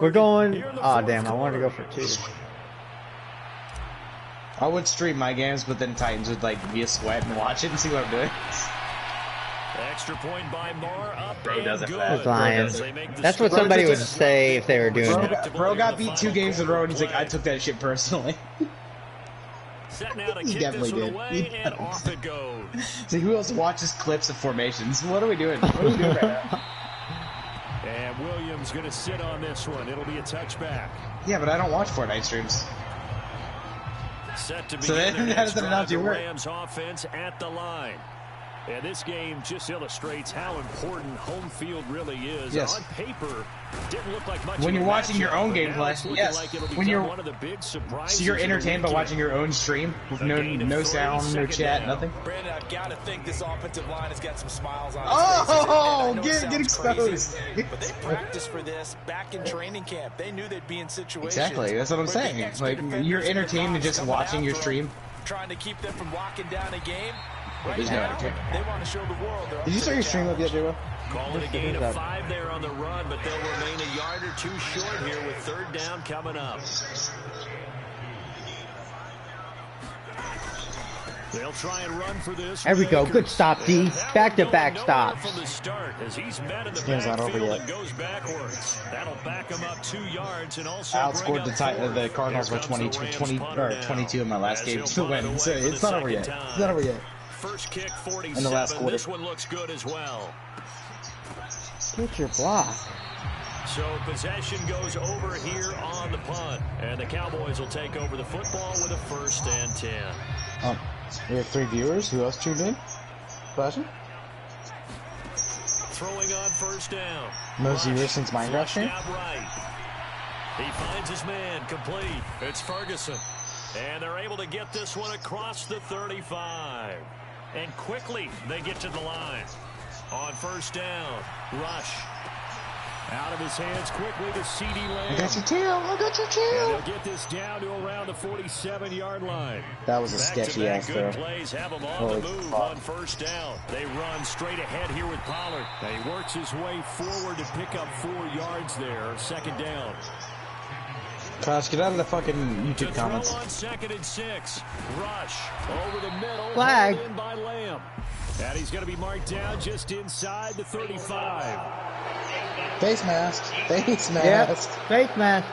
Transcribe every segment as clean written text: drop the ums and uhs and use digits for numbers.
We're going. Oh damn! I wanted to go for 2. I would stream my games, but then Titans would like be a sweat and watch it and see what I'm doing. Extra point by Moore, up Bro does it and fast. He's lying. That's what somebody would say if they were doing it. Bro got beat 2 games in a row, and he's like, I took that shit personally. He definitely did. And off it goes. So who else watches clips of formations? What are we doing? What are we doing right now? And Williams going to sit on this one. It'll be a touchback. Yeah, but I don't watch Fortnite streams. Set to So then how does that analogy work? Rams offense at the line. And this game just illustrates how important home field really is. Yes. On paper, didn't look like much. When you're watching your own gameplay, yes. like When you're one of the big surprises. So you're entertained by watching your own stream with no sound, no chat, nothing. Brandon, I've got to think this offensive line has got some smiles on its faces. Get exposed. Crazy, but they practiced for this back in training camp. They knew they'd be in situations. Exactly, that's what I'm saying. Like you're entertained to just watching your stream. Trying to keep them from locking down a game. Right now, they want to show the world. Did you start your stream up yet, J-Bo? Call it a gain of 5 there on the run, but they'll remain a yard or 2 short here with 3rd down coming up. They'll try and run for this. There we go. Good stop, D. Back-to-back stops. From the start, as he's met in the Game's not over yet. and goes backwards. That'll back him up 2 yards and also Outscored the Cardinals by 22 in my last game to win. So it's not over yet. It's not over yet. First kick 47. In the last quarter. This one looks good as well. Get your block. So possession goes over here on the punt, and the Cowboys will take over the football with a 1st and 10. We have 3 viewers. Who else tuned in? Flashing? Throwing on 1st down. Most viewers since Minecraft stream? Right. He finds his man complete. It's Ferguson. And they're able to get this one across the 35. And quickly they get to the line. On 1st down, Rush. Out of his hands quickly to C.D. Lamb. I got your tail. I got your tail. And they'll get this down to around the 47-yard line. That was a sketchy ass throw. Good plays have him on the move on 1st down. They run straight ahead here with Pollard. And he works his way forward to pick up 4 yards there. 2nd down. Gosh, get out of the fucking YouTube to comments. Throw on 2nd and 6. Rush over the middle. Flag. In by Lamb. And he's going to be marked down just inside the 35. Face mask. Face mask. Yep. Face mask.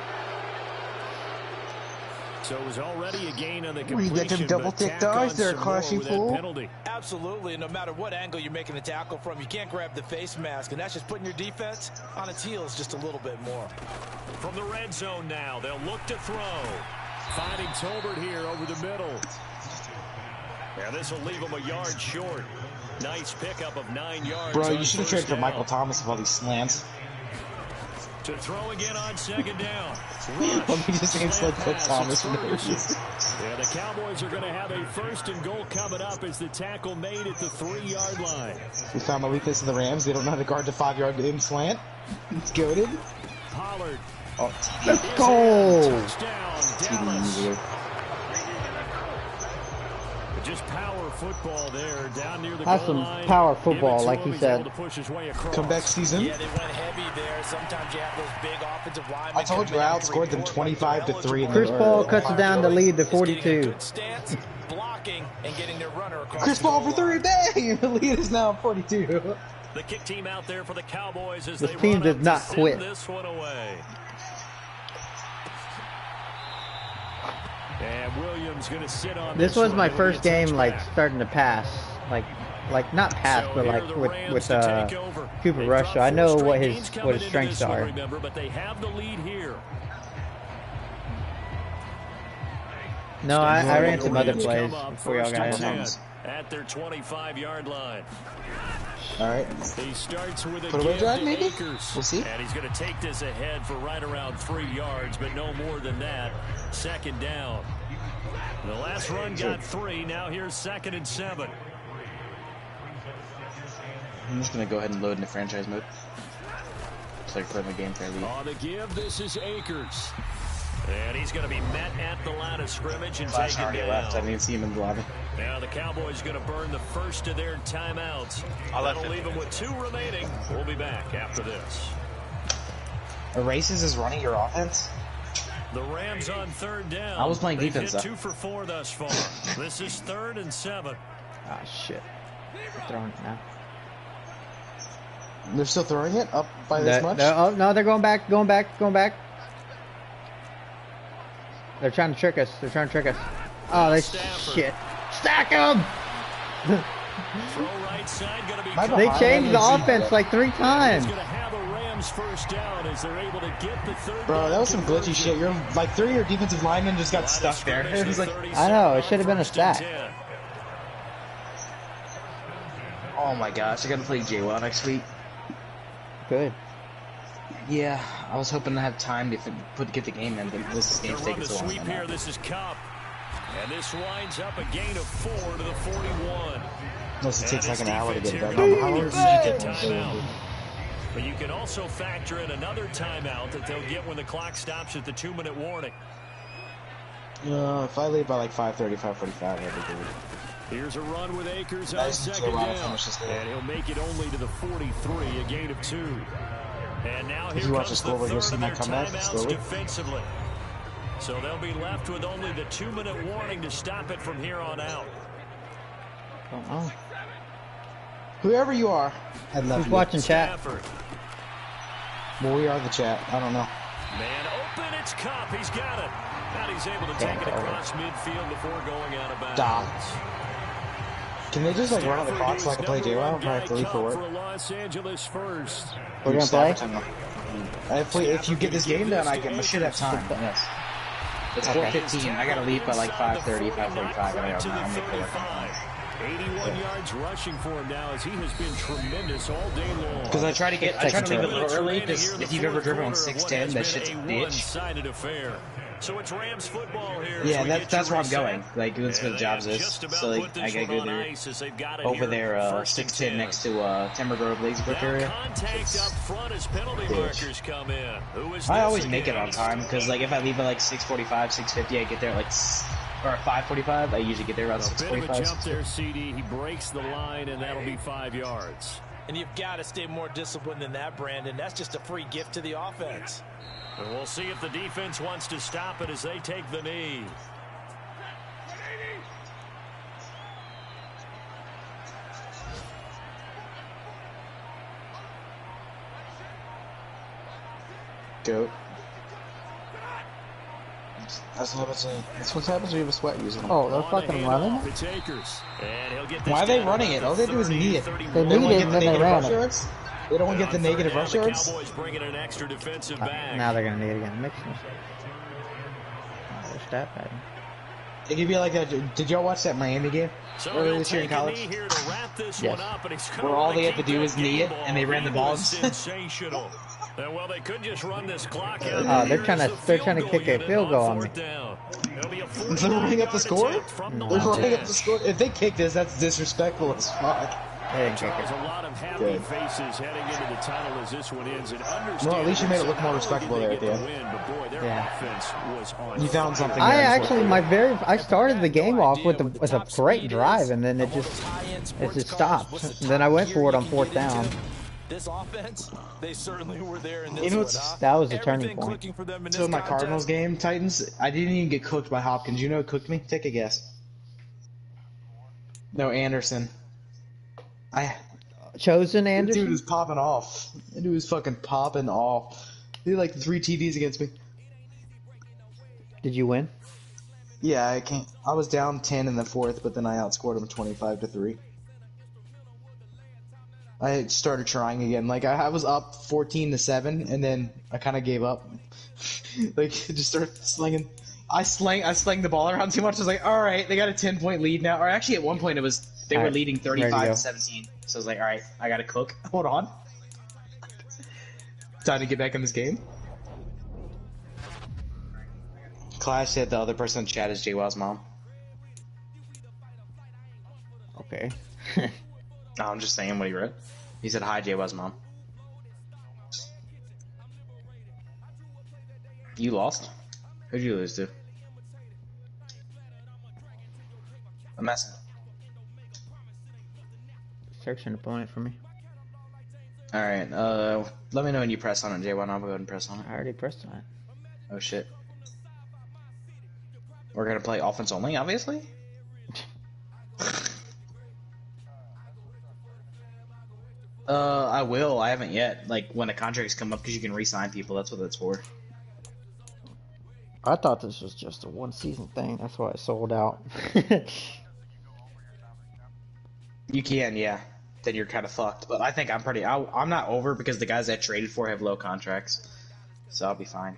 So it was already a gain on the Well, you completion. get them double-tick dodge there, clashing fool. Absolutely, and no matter what angle you're making the tackle from, you can't grab the face mask, and that's just putting your defense on its heels just a little bit more. From the red zone now, they'll look to throw. Finding Tolbert here over the middle. Yeah, this will leave him a yard short. Nice pickup of 9 yards. Bro, you should have traded for Michael Thomas with all these slants. To throw again on 2nd down. Let me just insult Thomas for no reason. Yeah, the Cowboys are going to have a 1st and goal coming up as the tackle made at the 3-yard line. We found the weakness of the Rams. They don't know how to guard the 5-yard in slant. It's goated. Pollard. Oh, let's go. Touchdown, Dallas. Just power football there down near the That's goal some line. power football, like he said. Comeback season. Yeah, they went heavy there. Sometimes you have those big offensive linemen. I told you I outscored them 25-3 in Chris the Paul cuts it down to lead to 42. Good stance, blocking, and getting their runner across. Chris Paul for 3, bang! The lead is now 42. The kick team out there for the Cowboys as this they team run did not to quit. This one away. And Williams going to sit on this was my first game, like starting to pass, like not pass, but like with Cooper Rush. So I know what his strengths are. Remember, but they have the lead here. No, I ran some other plays before y'all got in. At their 25-yard line. All right. He starts with a put away drive, maybe. Akers. We'll see. And he's going to take this ahead for right around 3 yards, but no more than that. 2nd down. The last run got 3. Now here's 2nd and 7. I'm just going to go ahead and load into franchise mode. It's like playing the game fairly. On the give, this is Akers. And he's going to be met at the line of scrimmage and Flash taken already down. left. I didn't see him in the lobby. Now the Cowboys going to burn the first of their timeouts. That'll leave them with 2 remaining. We'll be back after this. Erases is running your offense? The Rams on third down. I was playing They've defense, hit though. 2 for 4 thus far. This is 3rd and 7. Ah, shit. They're throwing it now. They're still throwing it up by this much? Oh, no, they're going back. They're trying to trick us. Oh, they shit. Stack them! Throw right side, gonna be They changed the offense like 3 times. Gonna have a Rams first down as they're able to get the third. Bro, that was some glitchy shit. You're like 3 of your defensive linemen just got stuck there. It was like, I know, it should have been a stack. oh my gosh, I gotta play JWoww next week. Good. Yeah, I was hoping to have time to get the game in, but this game's taking so long. Sweep here. This is Cup, and this winds up a gain of 4 to the 41. Unless it takes like an hour to get it done. But you can also factor in another timeout that they'll get when the clock stops at the 2-minute warning. If I leave by like 5:30, 5:45, that'd be good. Here's a run with Akers on second down, and he'll make it only to the 43, a gain of 2. And now here comes the third of their timeouts defensively. So they'll be left with only the 2-minute warning to stop it from here on out. Don't know. Whoever you are, I'd love you. Who's watching chat? Well, we are the chat. I don't know. Man open, it's Cup. He's got it. And he's able to take it across midfield before going out of bounds. Can they just like run on the clock so I can play JWoww? I have to leave for work. Los Angeles first. We're gonna play? If you get this game done, I should have time. Yes. It's 4:15. I gotta leave by like 5:30, 5:45. I'm gonna play work. 81 yards rushing for him now as he has been tremendous all day long. Because I try to leave a little early. Because if you've ever driven on 610, that shit's a bitch. One-sided affair. So it's Rams football here. Yeah, that's where I'm going. Like that's where the jobs is. So like I gotta go there over there, 610 next to Timber Grove, Lazy Brook area. Contact up front as penalty markers come in. I always make it on time because like if I leave at like 6:45, 6:50, I get there at like or 5:45. I usually get there around 6:45. Bit of a jump there, CD. He breaks the line, and that'll be 5 yards. And you've got to stay more disciplined than that, Brandon. That's just a free gift to the offense. And we'll see if the defense wants to stop it as they take the knee. Goat. That's what happens when you have a sweat using them. Oh, they're fucking running? Why are they running it? All they do is knee it. They kneed it and then they ran it. They don't want to get the negative rush yards? Cowboys bringing an extra defensive back. Now they're going to need it again. Mixing. Oh, stat pattern. It could be like a. Did y'all watch that Miami game earlier this year in college? Yes. Where all they had to do was knee it, and they ran the ball. Sensational. Well, they could just run this clock out. They're trying to kick a field goal on me. They're running up the score? They're running up the score. If they kick this, that's disrespectful as fuck. They didn't kick There's it. a lot of happy faces heading into the tunnel as this one ends. Well, at least you made it look more respectable there at the end. You found something. I started the game off with a great drive, and then it just stopped. And then I went for it on 4th down. This offense, they certainly were there in this You know one, huh? That was the turning point. So in my Cardinals game, Titans, I didn't even get cooked by Hopkins. You know who cooked me? Take a guess. No, Anderson. Chosen Anderson? That dude was popping off. That dude was fucking popping off. He had like 3 TDs against me. Did you win? Yeah, I was down 10 in the 4th, but then I outscored him 25-3. I started trying again. Like I was up 14-7, and then I kind of gave up. Like just started slinging. I slang the ball around too much. I was like, all right, they got a 10-point lead now. Or actually, at one point they were leading 35-17. So I was like, all right, I gotta cook. Hold on. Time to get back in this game. Clash said the other person in chat is JWoww's mom. Okay. No, I'm just saying what he read. He said, hi, JWoww's mom. You lost? Who'd you lose to? I'm messing. Search an opponent for me. All right. Let me know when you press on it, Jay. Why not go ahead and press on it? I already pressed on it. Oh shit. We're gonna play offense only, obviously. I will. I haven't yet. Like when the contracts come up, because you can re-sign people. That's what that's for. I thought this was just a one-season thing. That's why it sold out. You can, yeah. Then you're kind of fucked. But I think I'm not over because the guys I traded for have low contracts, so I'll be fine.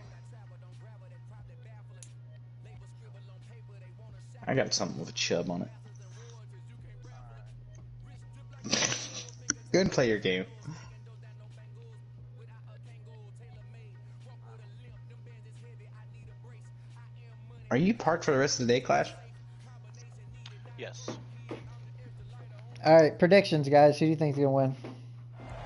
I got something with a chub on it. Go ahead and play your game. Are you parked for the rest of the day, Clash? Yes. All right, predictions, guys. Who do you think's gonna win?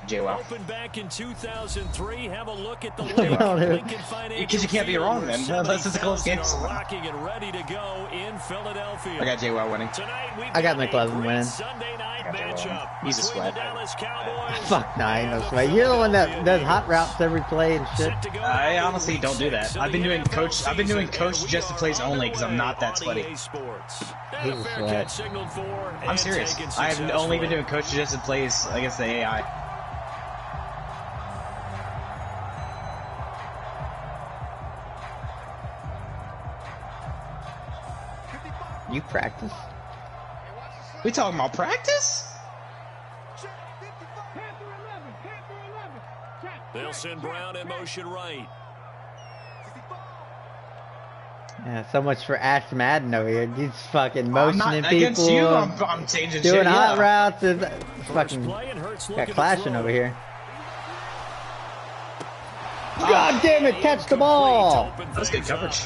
JWoww. Opened back in 2003. Have a look at the Well, dude. Lincoln Financial Because you can't be wrong, then. Unless it's a close game. are rocking and ready to go in Philadelphia. I got JWoww winning. Tonight we've I got got a McLovin great winning. Sunday night I got JWoww winning. matchup He's a between sweat. the Dallas Cowboys Fuck, nah, ain't no and sweat. the You're the one that Philadelphia does hot Eagles. routes every play and shit. Set to go I now honestly in don't do that. week I've been six doing of the coach. I've been doing NFL coach season, just to and plays we are only because I'm not that underway sweaty. on EA Sports. He's And a a fair sweat. catch signaled for I'm and serious. taken I've only been successfully. doing coach just to plays against the AI. You practice? We talking about practice? They'll send Brown in motion right. Yeah, so much for Ash Madden over here. He's fucking I'm motioning not people, against you. I'm changing doing shit. hot Yeah. routes. It's First fucking play and Hurts got looking to clashing throw. over here. God damn it! Catch the ball. That's good coverage.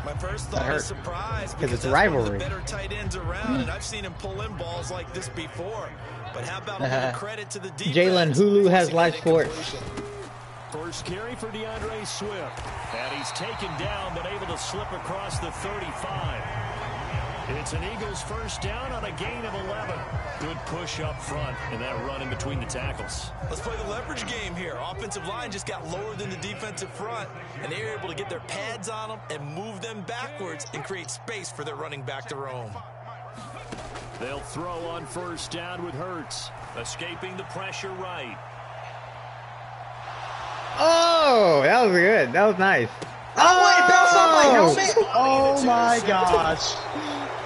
My first That thought hurt. is surprise 'Cause because it's that's one of rivalry. the better tight ends around, and I've seen him pull in balls like this before. But how about a little credit to the defense? Jalen Hulu has forcing live that sports. incompletion. First carry for DeAndre Swift. And he's taken down, but able to slip across the 35. It's an Eagles first down on a gain of 11. Good push up front and that run in between the tackles. Let's play the leverage game here. Offensive line just got lower than the defensive front, and they were able to get their pads on them and move them backwards and create space for their running back to roam. They'll throw on first down with Hurts. Escaping the pressure right. Oh, that was good. That was nice. Oh wait, bounced off my Oh! helmet. Oh my gosh.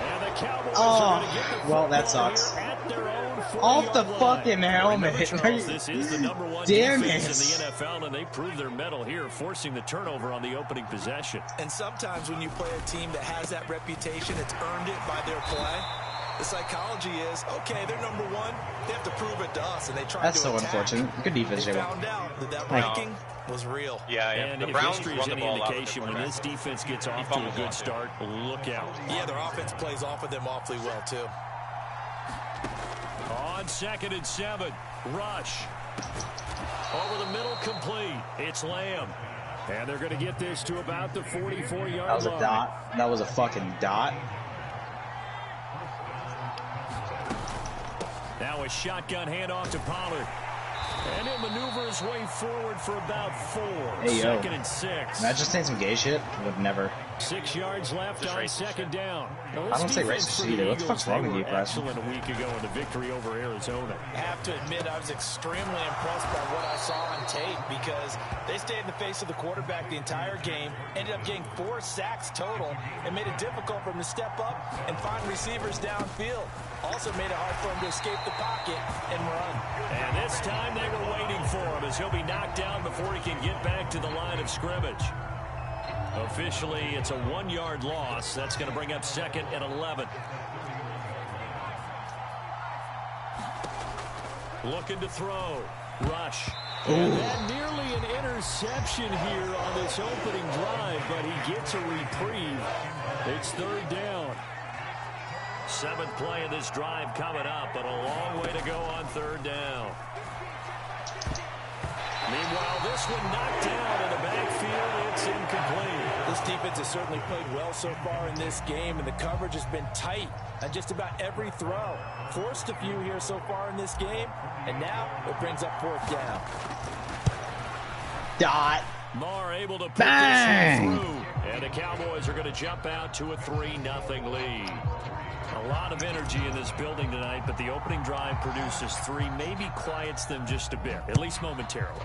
And the Cowboys Oh, are going to get the well, that football sucks. here at their own 40-yard Off the line. fucking helmet. Remember, Charles, this is the number one Damn defense it. in the NFL, and they proved their mettle here, forcing the turnover on the opening possession. And sometimes when you play a team that has that reputation, it's earned it by their play. The psychology is, okay, they're number one. They have to prove it to us, and they try That's to so attack. unfortunate. Good defense, They Jay. found out that that Thank you. ranking was real. Yeah, And the if Browns history is run the any ball a lot with indication, their when quarterback. this defense gets off to a fumbles a good lot, start, look out. Yeah, their offense plays off of them awfully well, too. On 2nd and 7, rush. Over the middle, complete. It's Lamb. And they're going to get this to about the 44-yard That was a line. dot. That was a fucking dot. Now a shotgun handoff to Pollard. And he'll maneuver his way forward for about 4. Hey, yo. 2nd and 6. Imagine saying some gay shit. Would never. 6 yards left Just on racist 2nd shit. down. Now, I don't this say defense racist for the either. What the fuck's Eagles, wrong they with you, were Preston? excellent a week ago in the victory over Arizona. I have to admit, I was extremely impressed by what I saw on tape because they stayed in the face of the quarterback the entire game, ended up getting 4 sacks total, and made it difficult for him to step up and find receivers downfield. Also made it hard for him to escape the pocket and run. And this time they were waiting for him as he'll be knocked down before he can get back to the line of scrimmage. Officially, it's a 1-yard loss. That's going to bring up 2nd and 11. Looking to throw. Rush. And that nearly an interception here on this opening drive, but he gets a reprieve. It's 3rd down. 7th play of this drive coming up, but a long way to go on 3rd down. Meanwhile, this one knocked down in the backfield. It's incomplete. This defense has certainly played well so far in this game, and the coverage has been tight on just about every throw. Forced a few here so far in this game, and now it brings up 4th down. Dot. Marr able to put Bang! this one through, and the Cowboys are going to jump out to a 3-0 lead. A lot of energy in this building tonight, but the opening drive produces 3, maybe quiets them just a bit, at least momentarily.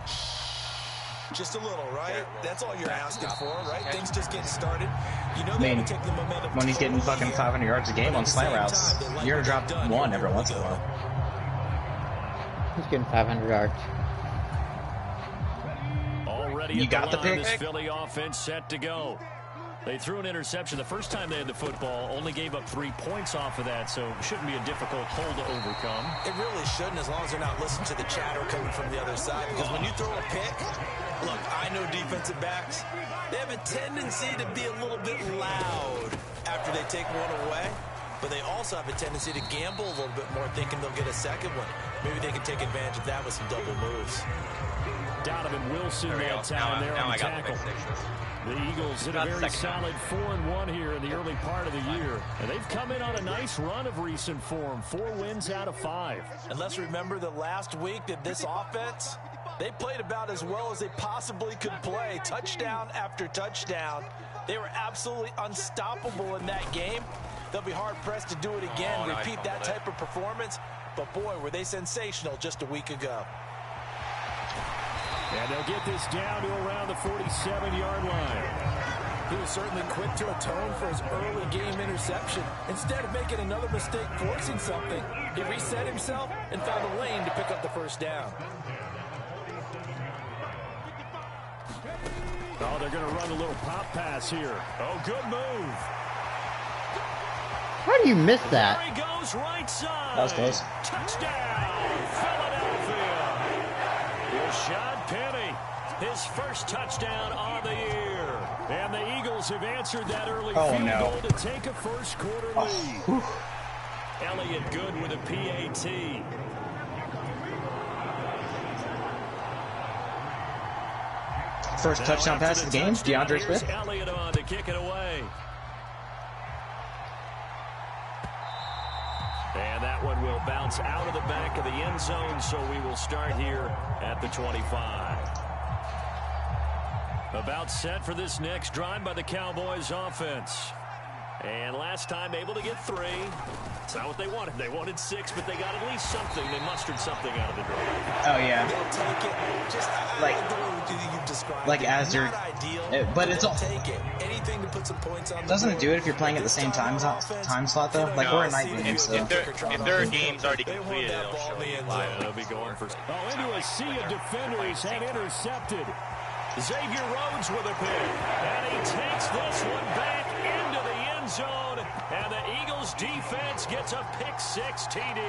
Just a little, right? That's all you're asking for, right? Things just getting started. You know, I mean, take the momentum when he's getting fucking 500 yards a game on slant routes, you're gonna drop one every once in a while. He's getting 500 yards. Already You at got the line, pick? this Philly offense set to go. They threw an interception the first time they had the football, only gave up 3 points off of that, so it shouldn't be a difficult hole to overcome. It really shouldn't, as long as they're not listening to the chatter coming from the other side. Because when you throw a pick, look, I know defensive backs, they have a tendency to be a little bit loud after they take one away. But they also have a tendency to gamble a little bit more, thinking they'll get a second one. Maybe they can take advantage of that with some double moves. Donovan Wilson that time there on the tackle. The Eagles did a very solid 4-1 here in the early part of the year. And they've come in on a nice run of recent form. 4 wins out of 5. And let's remember that last week that this offense, they played about as well as they possibly could play. Touchdown after touchdown. They were absolutely unstoppable in that game. They'll be hard-pressed to do it again, repeat that type of performance. But, boy, were they sensational just a week ago. And they'll get this down to around the 47-yard line. He was certainly quick to atone for his early game interception. Instead of making another mistake forcing something, he reset himself and found a lane to pick up the first down. Oh, they're going to run a little pop pass here. Oh, good move. How do you miss that? There he goes right side. That was close. Touchdown, Philadelphia. Rashad Penny, his first touchdown on the year. And the Eagles have answered that early field goal to take a first quarter lead. Elliott Good with a PAT. First touchdown pass of the game, DeAndre Swift. Elliott on to kick it away. And that one will bounce out of the back of the end zone, so we will start here at the 25. About set for this next drive by the Cowboys offense. And last time able to get 3. It's not what they wanted. They wanted 6, but they got at least something. They mustered something out of the drive. Oh, yeah. They'll take it. Just like as you're, but it's all. Take it. Anything to put some points on. Doesn't it do it if you're playing at the same time slot though? Like we're a night game, so. If their game's already completed, it'll show you live. They'll be going for. Oh, into a sea of defenders and intercepted. Xavier Rhodes with a pick, and he takes this one back into the end zone, and the Eagles defense gets a pick-6 TD.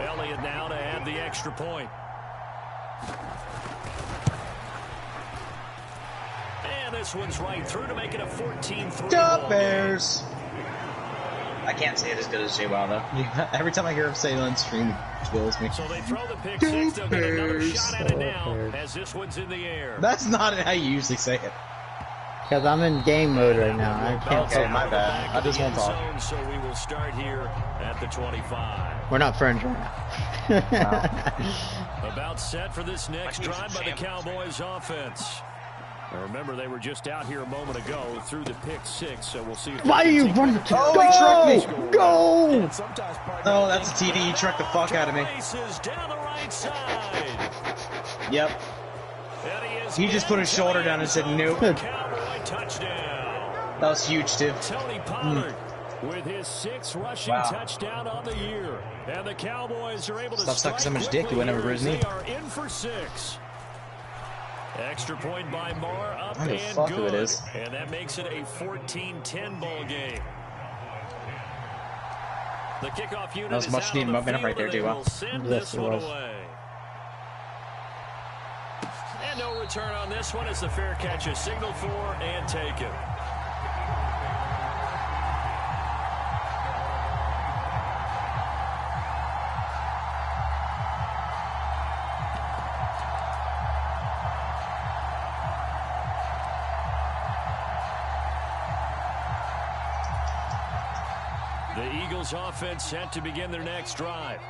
Elliott now to add the extra point. And this one's right through to make it a 14-3 Go Bears! I can't say it as good as Jay Wow, though. Yeah, every time I hear him say it on stream, it kills me. So they throw the pick-6, they'll get another shot at it now, as this one's in the air. That's not how you usually say it. Because I'm in game mode right now. I can't Okay, talk. my bad. I just won't talk. So we will start here at the 25. We're not friends right now. About set for this next drive by the Cowboys offense. Now remember, they were just out here a moment ago through the pick-6, so we'll see if Why are you running? Oh, he trucked me! Go! Oh, that's a TD. He trucked the fuck out of me. Down the right side. Yep. He just put his shoulder down and said nope. Cowboy touchdown. That was huge, too. Tony Pollard with his 6th rushing touchdown on the year. And the Cowboys are able to Stop sucking so much dick, you went over his knee. They are in for 6. Extra point by Marr, up I know and fuck good. who it is. And that makes it a 14-10 ball game. The kickoff unit That was is much out needed on the momentum field, right there, and they J-Wow. will send Yes, this it one was. away. And no return on this one as the fair catch is signaled for and taken. The Eagles offense set to begin their next drive.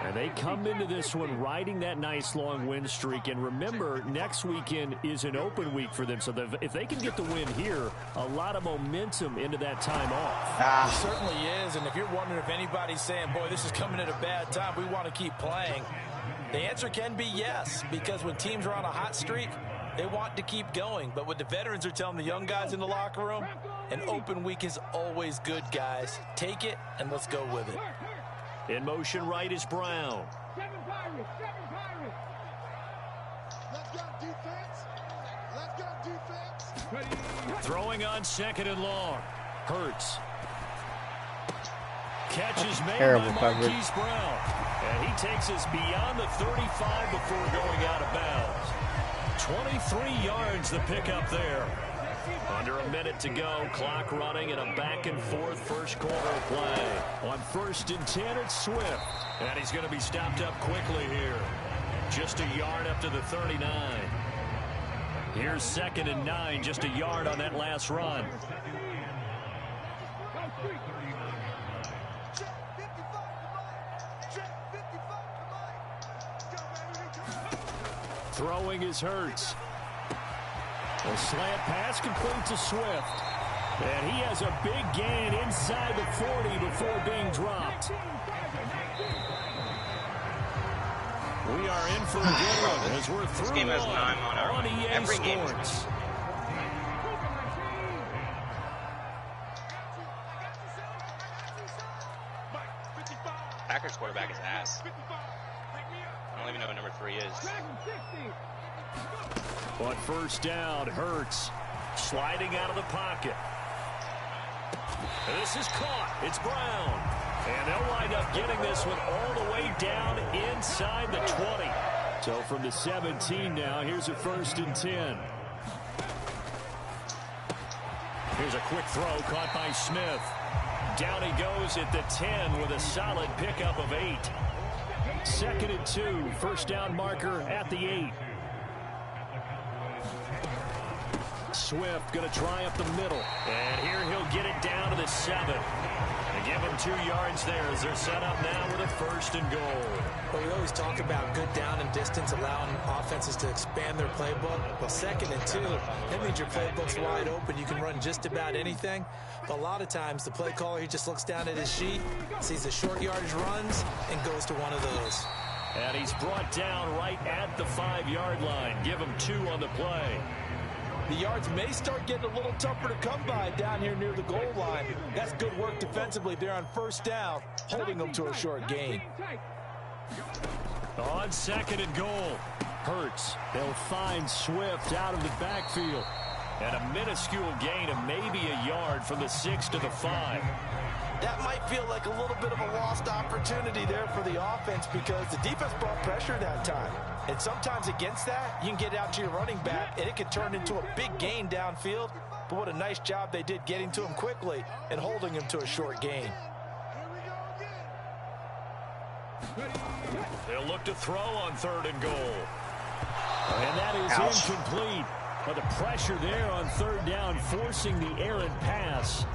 And they come into this one riding that nice long win streak. And remember, next weekend is an open week for them. So if they can get the win here, a lot of momentum into that time off. It certainly is. And if you're wondering if anybody's saying, boy, this is coming at a bad time, we want to keep playing, the answer can be yes. Because when teams are on a hot streak, they want to keep going. But what the veterans are telling the young guys in the locker room, an open week is always good, guys. Take it and let's go with it. In motion right is Brown. Seven Pirates. Let's go defense. Let's go defense. Throwing on second and long. Hurts. Catches made Terrible by coverage. Marquise Brown. And he takes us beyond the 35 before going out of bounds. 23 yards the pickup there. Under a minute to go, clock running, and a back-and-forth first quarter of play. On 1st and 10, it's Swift. And he's going to be stopped up quickly here. Just a yard up to the 39. Here's 2nd and 9, just a yard on that last run. Throwing is Hurts. A slant pass complete to Swift. And he has a big gain inside the 40 before being dropped. We are in for a good one as we're through. This game has 9 on EA every game. Sports. Packers quarterback is ass. I don't even know what number 3 is. On 1st down, Hurts sliding out of the pocket. This is caught. It's Brown. And they'll wind up getting this one all the way down inside the 20. So from the 17 now, here's a 1st and 10. Here's a quick throw caught by Smith. Down he goes at the 10 with a solid pickup of 8. 2nd and 2, 1st down marker at the 8. Swift going to try up the middle. And here he'll get it down to the 7. They give him 2 yards there as they're set up now with a 1st and goal. Well, we always talk about good down and distance, allowing offenses to expand their playbook. Well, 2nd and 2, that means your playbook's wide open. You can run just about anything. But a lot of times, the play caller, he just looks down at his sheet, sees the short yardage runs, and goes to one of those. And he's brought down right at the 5-yard line. Give him 2 on the play. The yards may start getting a little tougher to come by down here near the goal line. That's good work defensively there on 1st down, holding them to a short gain. On 2nd and goal, Hurts. They'll find Swift out of the backfield. And a minuscule gain of maybe a yard from the 6 to the 5. That might feel like a little bit of a lost opportunity there for the offense because the defense brought pressure that time. And sometimes against that, you can get out to your running back, and it can turn into a big gain downfield. But what a nice job they did getting to him quickly and holding him to a short gain. They'll look to throw on 3rd and goal. And that is incomplete. But the pressure there on 3rd down, forcing the errant pass.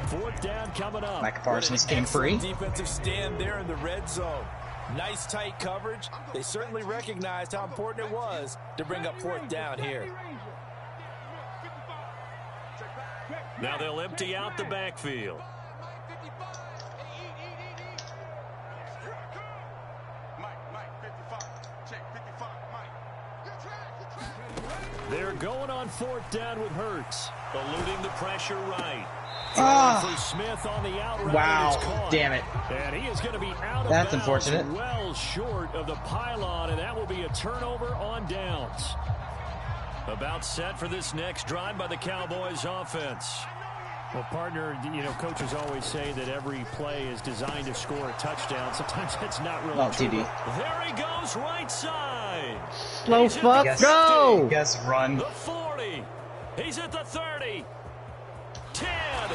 4th down coming up. Micah Parsons came free. Defensive stand there in the red zone. Nice tight coverage. They certainly recognized how important it was to bring up 4th down here. Now they'll empty out the backfield. They're going on 4th down with Hurts. Eluding the pressure right. For Smith on the out route. Wow. Damn it. And he is going to be out of That's bounds, unfortunate. well short of the pylon, and that will be a turnover on downs. About set for this next drive by the Cowboys offense. Well, partner, you know, coaches always say that every play is designed to score a touchdown. Sometimes that's not really true. TD. There he goes, right side. Slow fuck, go! Yes, run. The 40. He's at the 30. 10. A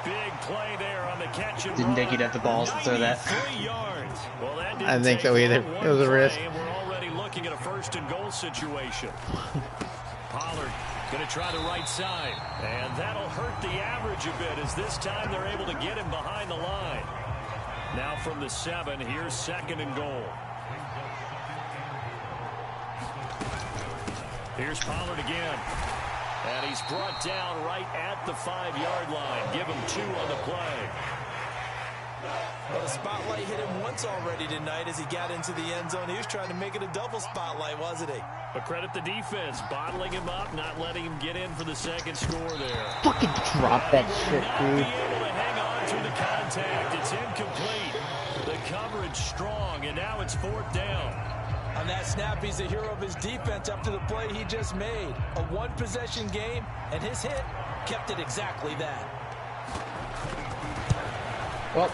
big play there on the catch and Didn't think he'd have the balls to throw that. 93 yards. Well, that didn't I didn't think so take either. long. It was a One risk. play, and we're already looking at a 1st and goal situation. Pollard Going to try the right side. And that'll hurt the average a bit as this time they're able to get him behind the line. Now from the 7, here's 2nd and goal. Here's Pollard again. And he's brought down right at the 5-yard line. Give him 2 on the play. Well, the spotlight hit him once already tonight as he got into the end zone. He was trying to make it a double spotlight, wasn't he? But credit the defense, bottling him up, not letting him get in for the 2nd score there. Fucking drop that shit, Not dude. be able to hang on through the contact. It's incomplete. The coverage strong, and now it's 4th down. On that snap, he's the hero of his defense after the play he just made. A one-possession game, and his hit kept it exactly that. Well,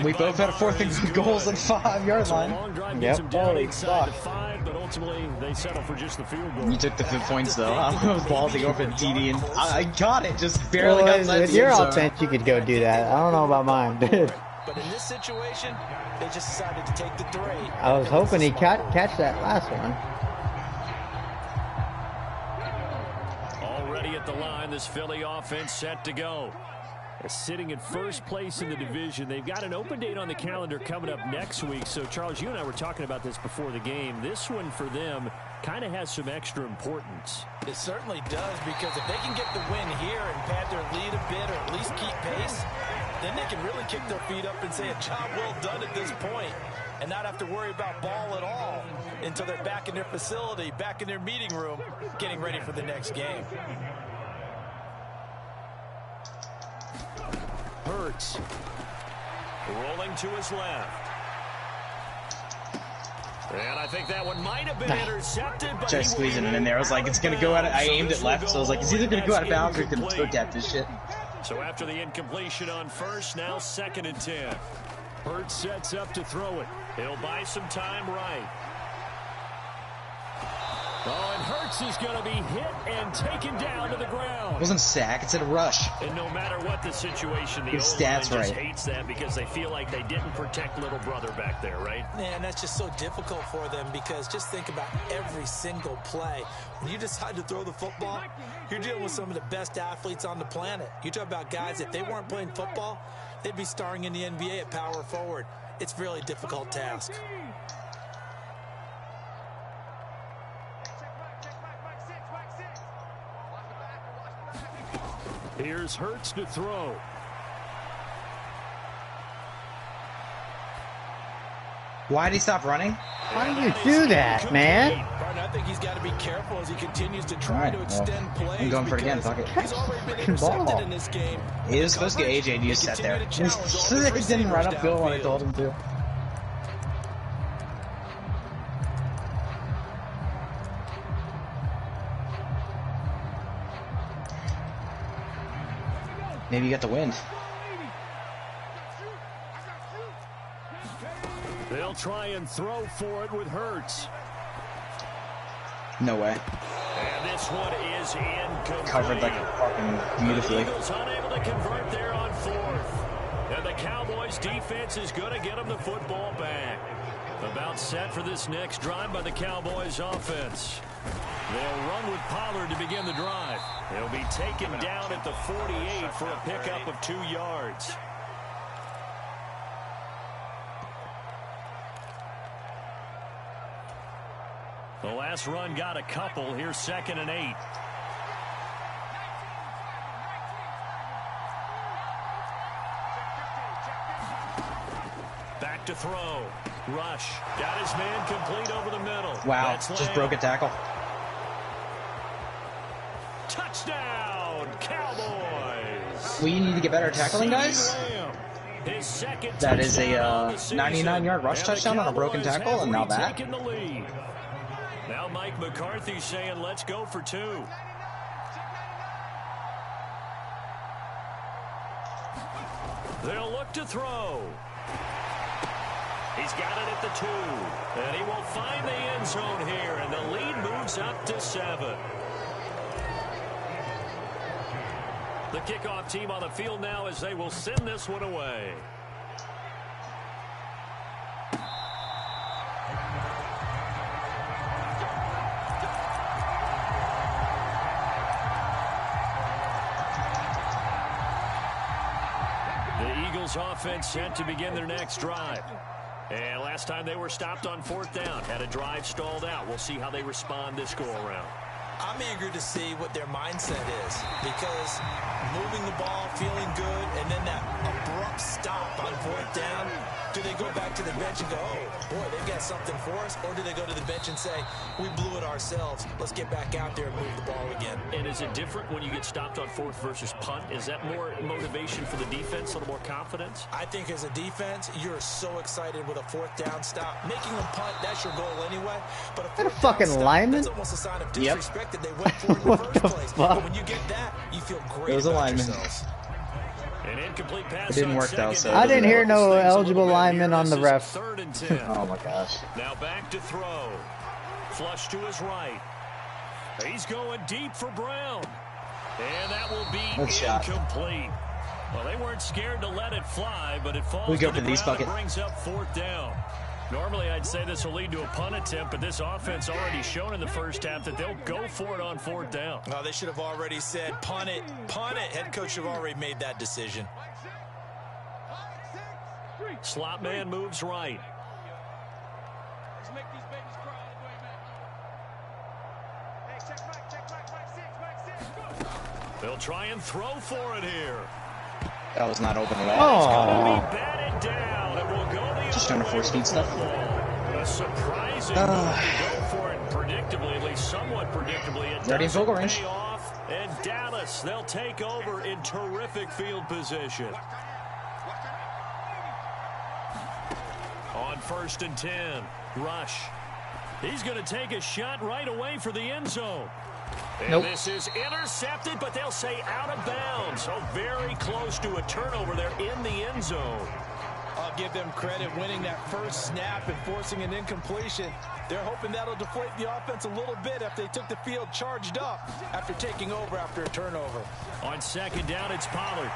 we both had 4th and goals at 5-yard line. Long drive Yep. gets him down Holy inside the fuck. 5, but ultimately they settle for just the field goal. You took the 5 points though. I was ballsy over the TD, and I got it. Just barely got inside with the your end zone. offense, you could go do that. I don't know about mine, dude. But in this situation, they just decided to take the 3. I was hoping he'd catch that last one. Already at the line, this Philly offense set to go. They're sitting in first place in the division. They've got an open date on the calendar coming up next week. So, Charles, you and I were talking about this before the game. This one for them kind of has some extra importance. It certainly does, because if they can get the win here and pad their lead a bit or at least keep pace, then they can really kick their feet up and say a job well done at this point and not have to worry about ball at all until they're back in their facility, back in their meeting room, getting ready for the next game. Hurts rolling to his left. And I think that one might have been intercepted. But Just squeezing it in there. I was like, it's going to go out. I aimed it left, so I was like, it's either going to go out of bounds or it's going to toe tap this shit. So after the incompletion on first, now 2nd and 10. Hurts sets up to throw it. He'll buy some time right. Oh, and Hurts is going to be hit and taken down to the ground. It wasn't a sack, it's a rush. And no matter what the situation, the O-line stats just right. hates that because they feel like they didn't protect little brother back there, right? Man, that's just so difficult for them, because just think about every single play. When you decide to throw the football, you're dealing with some of the best athletes on the planet. You talk about guys, if they weren't playing football, they'd be starring in the NBA at power forward. It's a really difficult task. Here's Hurts to throw. Why did he stop running? Why do you do that, man? Pardon, I think he's got to be careful as he continues to try Alright, to well, extend plays. I'm going for it again, fuck it. He's already been Fucking ball. intercepted in this game. He was supposed to get AJ and you just sat there. He didn't run upfield when I told him to. Maybe you got the wind. They'll try and throw for it with Hurts. No way. And this one is incomplete. Covered like fucking beautifully. The Eagles unable to convert there on 4th. And the Cowboys defense is going to get them the football back. About set for this next drive by the Cowboys offense. They'll run with Pollard to begin the drive. He'll be taken down at the 48 for a pickup of 2 yards. The last run got a couple. Here's 2nd and 8. Back to throw. Rush. Got his man complete over the middle. Wow, That's just Lamb. broke a tackle. Touchdown, Cowboys. We need to get better at tackling, guys. Lamb. His second That is touchdown on a the season. 99-yard rush And touchdown the on a broken Cowboys tackle, and now have that. retaken the lead. Now Mike McCarthy saying, let's go for 2. They'll look to throw. He's got it at the 2. And he will find the end zone here, and the lead moves up to 7. The kickoff team on the field now as they will send this one away. Eagles offense set to begin their next drive. And last time they were stopped on 4th down, had a drive stalled out. We'll see how they respond this go-around. I'm eager to see what their mindset is, because moving the ball, feeling good, and then that abrupt stop on 4th down, do they go back to the bench and go, oh, boy, they've got something for us? Or do they go to the bench and say, we blew it ourselves, let's get back out there and move the ball again? And is it different when you get stopped on 4th versus punt? Is that more motivation for the defense, a little more confidence? I think as a defense, you're so excited with a 4th down stop. Making them punt, that's your goal anyway. But a 4th fucking down stop, lineman? that's almost a sign of disrespect that they went for in the What first the place. fuck? But when you get that, you feel great It was a about lineman. yourselves. An incomplete pass It didn't on work though, second so down. I didn't hear no Things a little eligible bit lineman here. on the This is ref. 3rd and 10. Oh my gosh. Now back to throw. Flush to his right. He's going deep for Brown. And that will be Good shot. incomplete. Well, they weren't scared to let it fly, but it falls We go to the for these ground and bucket. brings up 4th down. Normally, I'd say this will lead to a punt attempt, but this offense already shown in the first half that they'll go for it on 4th down. Oh, they should have already said, punt it, punt it. Head coach should have already made that decision. Slot man moves right. Let's make these babies cry all the way back. Hey, check back, 6. Go. They'll try and throw for it here. That was not open at all. It's Oh. going to be batted down. It will go the Just other trying to way force feed with stuff. the ball. A surprising move to go for it predictably, at least somewhat predictably. It Ready in field goal doesn't range. pay off, and Dallas, they'll take over in terrific field position. On 1st and 10, Rush. He's going to take a shot right away for the end zone. And Nope. this is intercepted, but they'll say out of bounds. So very close to a turnover there in the end zone. I'll give them credit winning that first snap and forcing an incompletion. They're hoping that'll deflate the offense a little bit after they took the field charged up after taking over after a turnover. On 2nd down, it's Pollard.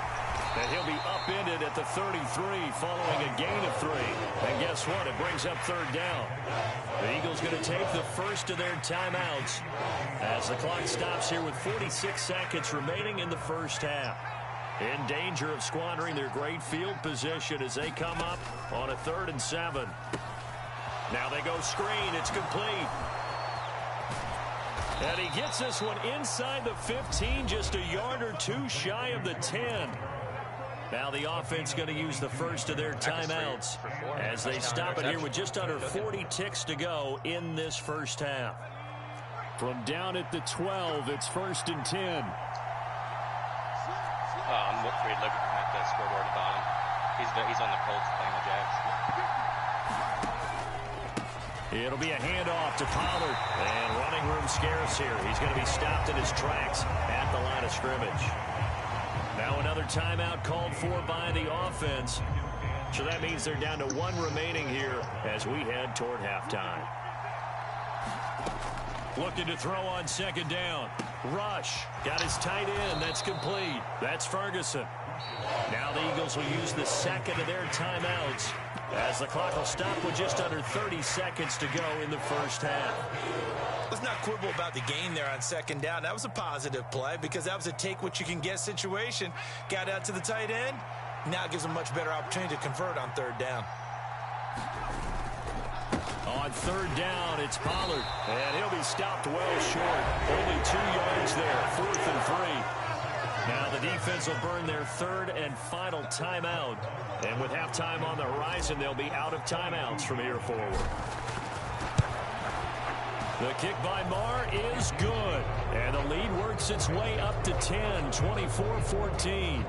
And he'll be upended at the 33 following a gain of 3. And guess what? It brings up 3rd down. The Eagles going to take the first of their timeouts as the clock stops here with 46 seconds remaining in the first half. In danger of squandering their great field position as they come up on a 3rd and 7. Now they go screen. It's complete. And he gets this one inside the 15, just a yard or two shy of the 10. Now the offense going to use the first of their timeouts as they stop it here with just under 40 ticks to go in this first half. From down at the 12, it's 1st and 10. I'm looking at the scoreboard at the bottom. He's on the Colts playing the Jags. It'll be a handoff to Pollard. And running room scarce here. He's going to be stopped in his tracks at the line of scrimmage. Now another timeout called for by the offense. So that means they're down to 1 remaining here as we head toward halftime. Looking to throw on 2nd down. Rush got his tight end. That's complete. That's Ferguson. Now the Eagles will use the second of their timeouts as the clock will stop with just under 30 seconds to go in the first half. Let's not quibble about the gain there on 2nd down. That was a positive play because that was a take-what-you-can-get situation. Got out to the tight end. Now it gives them much better opportunity to convert on 3rd down. On 3rd down, it's Pollard. And he'll be stopped well short. Only 2 yards there. 4th and 3. Now the defense will burn their 3rd and final timeout. And with halftime on the horizon, they'll be out of timeouts from here forward. The kick by Marr is good. And the lead works its way up to 10, 24-14.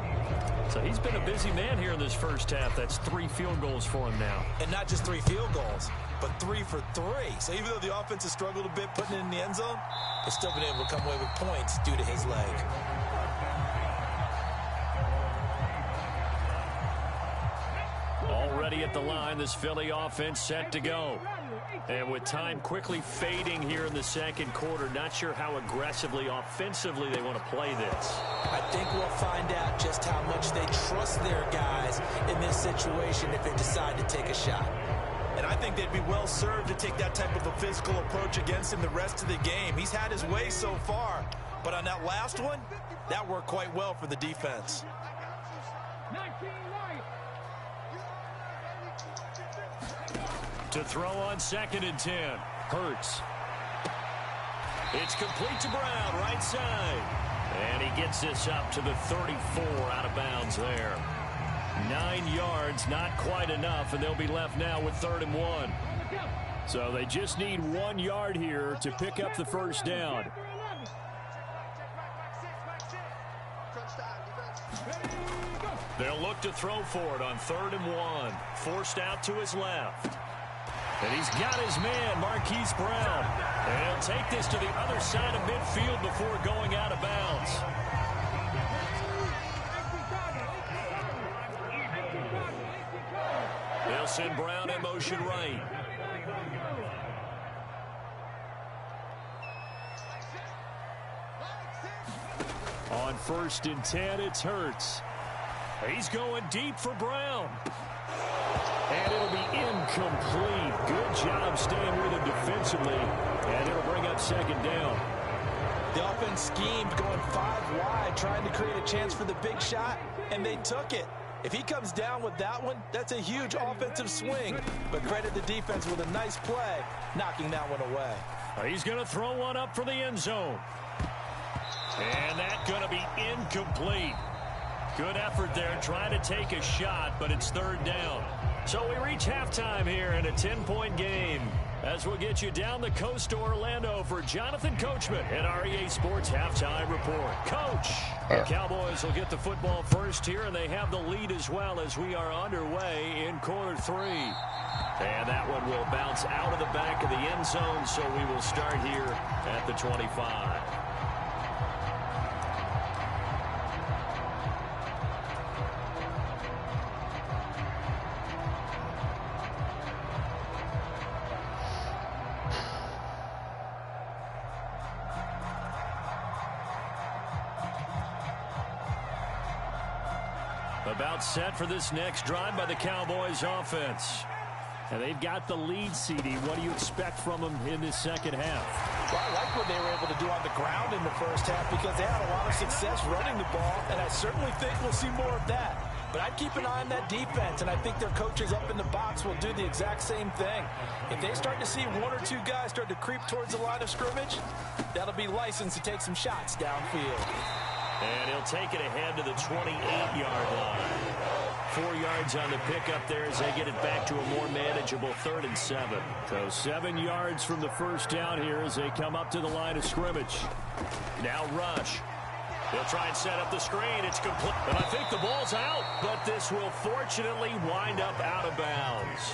So he's been a busy man here in this first half. That's 3 field goals for him now. And not just 3 field goals, but 3 for 3. So even though the offense has struggled a bit putting it in the end zone, they've still been able to come away with points due to his leg. Already at the line, this Philly offense set to go. And with time quickly fading here in the 2nd quarter, not sure how aggressively, offensively they want to play this. I think we'll find out just how much they trust their guys in this situation if they decide to take a shot. And I think they'd be well served to take that type of a physical approach against him the rest of the game. He's had his way so far, but on that last one, that worked quite well for the defense. To throw on 2nd and 10. Hurts. It's complete to Brown, right side. And he gets this up to the 34 out of bounds there. 9 yards, not quite enough, and they'll be left now with 3rd and 1. So they just need 1 yard here to pick up the first down. They'll look to throw for it on 3rd and 1. Forced out to his left. And he's got his man, Marquise Brown. And he'll take this to the other side of midfield before going out of bounds. They'll send Brown in motion right. On 1st and 10, it's Hurts. He's going deep for Brown. And it'll be incomplete. Good job staying with him defensively. And it'll bring up 2nd down. The offense schemed going 5 wide, trying to create a chance for the big shot, and they took it. If he comes down with that one, that's a huge offensive swing. But credit the defense with a nice play, knocking that one away. He's going to throw one up for the end zone. And that's going to be incomplete. Good effort there trying to take a shot, but it's 3rd down. So we reach halftime here in a 10-point game. As we'll get you down the coast to Orlando for Jonathan Coachman at our EA Sports Halftime Report. Coach, the Cowboys will get the football first here, and they have the lead as well as we are underway in quarter 3. And that one will bounce out of the back of the end zone, so we will start here at the 25. About set for this next drive by the Cowboys offense. And they've got the lead, CD. What do you expect from them in this second half? Well, I like what they were able to do on the ground in the first half because they had a lot of success running the ball, and I certainly think we'll see more of that. But I'd keep an eye on that defense, and I think their coaches up in the box will do the exact same thing. If they start to see 1 or 2 guys start to creep towards the line of scrimmage, that'll be licensed to take some shots downfield. And he'll take it ahead to the 28-yard line. 4 yards on the pickup there as they get it back to a more manageable 3rd and 7. So 7 yards from the first down here as they come up to the line of scrimmage. Now rush. They'll try and set up the screen. It's complete. And I think the ball's out, but this will fortunately wind up out of bounds.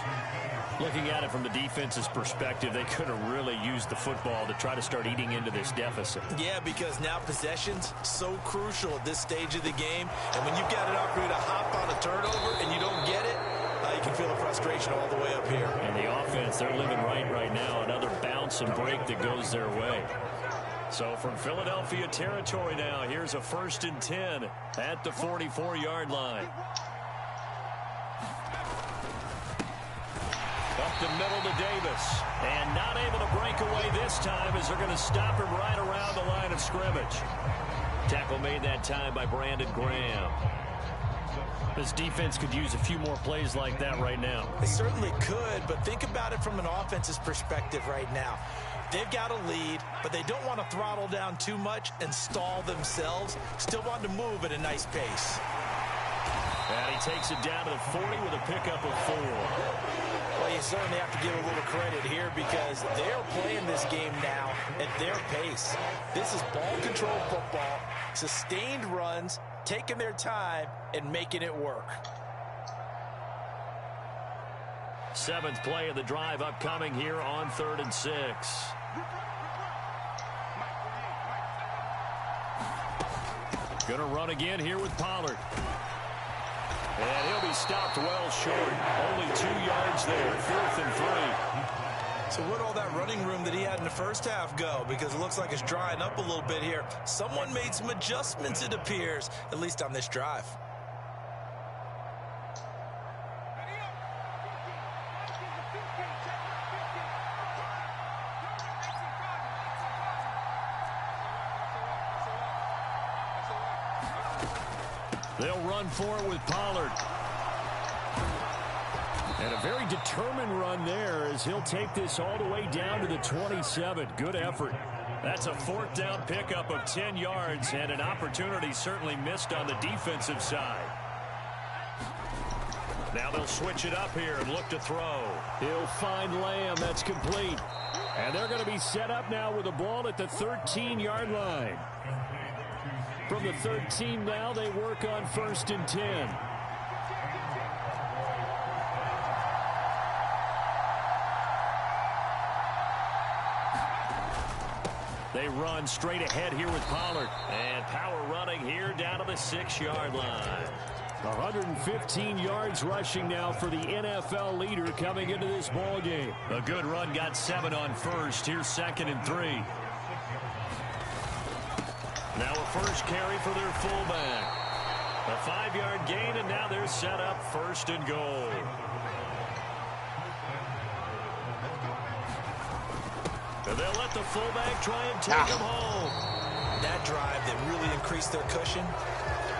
Looking at it from the defense's perspective, they could have really used the football to try to start eating into this deficit. Yeah, because now possession's so crucial at this stage of the game. And when you've got an opportunity to hop on a turnover and you don't get it, you can feel the frustration all the way up here. And the offense, they're living right now. Another bounce and break that goes their way. So from Philadelphia territory now, here's a 1st and 10 at the 44-yard line. Up the middle to Davis. And not able to break away this time as they're going to stop him right around the line of scrimmage. Tackle made that time by Brandon Graham. This defense could use a few more plays like that right now. They certainly could, but think about it from an offense's perspective right now. They've got a lead, but they don't want to throttle down too much and stall themselves. Still want to move at a nice pace. And he takes it down to the 40 with a pickup of 4. Well, you certainly have to give a little credit here because they're playing this game now at their pace. This is ball control football, sustained runs, taking their time and making it work. 7th play of the drive upcoming here on 3rd and 6. Gonna run again here with Pollard. And he'll be stopped well short. Only 2 yards there. 4th and 3. So where'd all that running room that he had in the first half go? Because it looks like it's drying up a little bit here. Someone made some adjustments, it appears, at least on this drive. They'll run for it with Pollard. And a very determined run there as he'll take this all the way down to the 27. Good effort. That's a 4th down pickup of 10 yards and an opportunity certainly missed on the defensive side. Now they'll switch it up here and look to throw. He'll find Lamb. That's complete. And they're going to be set up now with the ball at the 13-yard line. From the 13 now, they work on 1st and 10. They run straight ahead here with Pollard. And power running here down to the 6-yard line. 115 yards rushing now for the NFL leader coming into this ball game. A good run, got 7 on 1st. Here's 2nd and 3. Now a first carry for their fullback. A 5-yard gain, and now they're set up 1st and goal. And they'll let the fullback try and take him home. That drive that really increased their cushion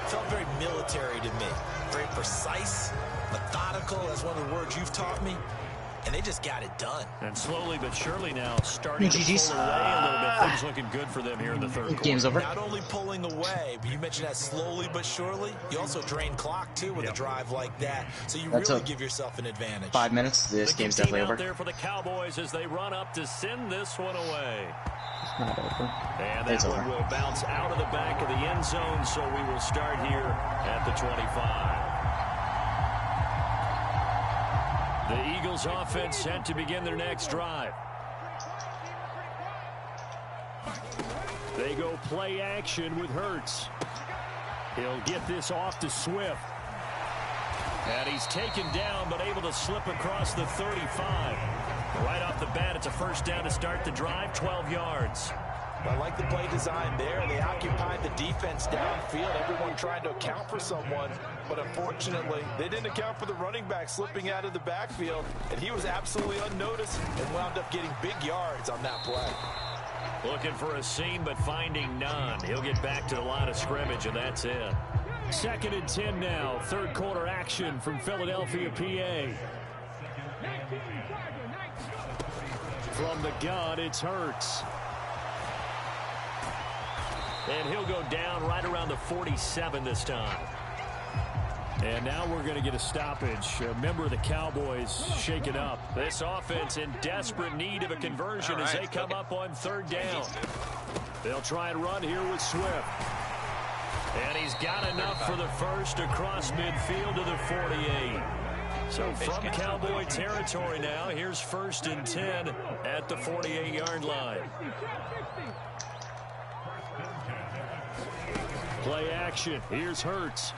felt very military to me. Very precise, methodical, that's one of the words you've taught me. And they just got it done. And slowly but surely now starting to pull away a little bit. Things looking good for them here in the 3rd quarter. Game's over. Not only pulling away, but you mentioned that slowly but surely. You also drain clock, too, with a drive like that. So you really give yourself an advantage. 5 minutes. This game's definitely over. There for the Cowboys as they run up to send this one away. It's not over. And that one will bounce out of the back of the end zone, so we will start here at the 25. The Eagles offense set to begin their next drive. They go play action with Hurts. He'll get this off to Swift. And he's taken down but able to slip across the 35. Right off the bat, it's a 1st down to start the drive, 12 yards. I like the play design there. They occupied the defense downfield. Everyone trying to account for someone. But unfortunately, they didn't account for the running back slipping out of the backfield. And he was absolutely unnoticed and wound up getting big yards on that play. Looking for a seam, but finding none. He'll get back to the line of scrimmage, and that's it. 2nd and 10 now. 3rd quarter action from Philadelphia, PA. From the gun, it's Hurts. And he'll go down right around the 47 this time. And now we're going to get a stoppage. A member of the Cowboys shaken up. This offense in desperate need of a conversion as they come up on 3rd down. They'll try and run here with Swift. And he's got enough for the first across midfield to the 48. So from Cowboy territory now, here's 1st and 10 at the 48-yard line. Play action. Here's Hurts.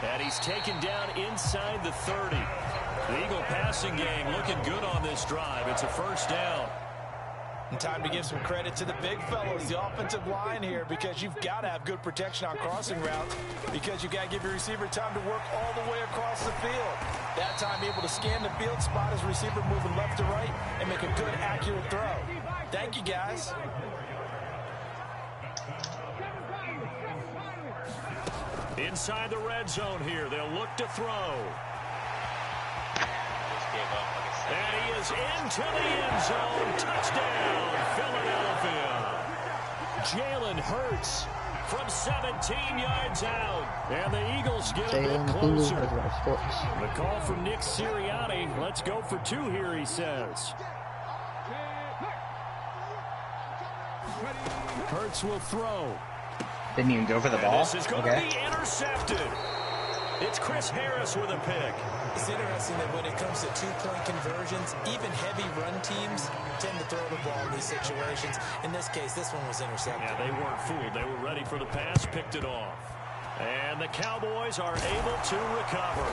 And he's taken down inside the 30. The Eagle passing game looking good on this drive. It's a 1st down. And time to give some credit to the big fellows, the offensive line here, because you've got to have good protection on crossing routes, because you've got to give your receiver time to work all the way across the field. That time able to scan the field, spot his receiver moving left to right, and make a good, accurate throw. Thank you, guys. Inside the red zone here. They'll look to throw. And he is into the end zone. Touchdown, Philadelphia. Jalen Hurts from 17 yards out. And the Eagles get a bit closer. The call from Nick Sirianni. Let's go for 2 here, he says. Hurts will throw. Didn't even go for the ball? This is going to be intercepted. It's Chris Harris with a pick. It's interesting that when it comes to 2-point conversions, even heavy run teams tend to throw the ball in these situations. In this case, this one was intercepted. Yeah, they weren't fooled. They were ready for the pass, picked it off. And the Cowboys are able to recover.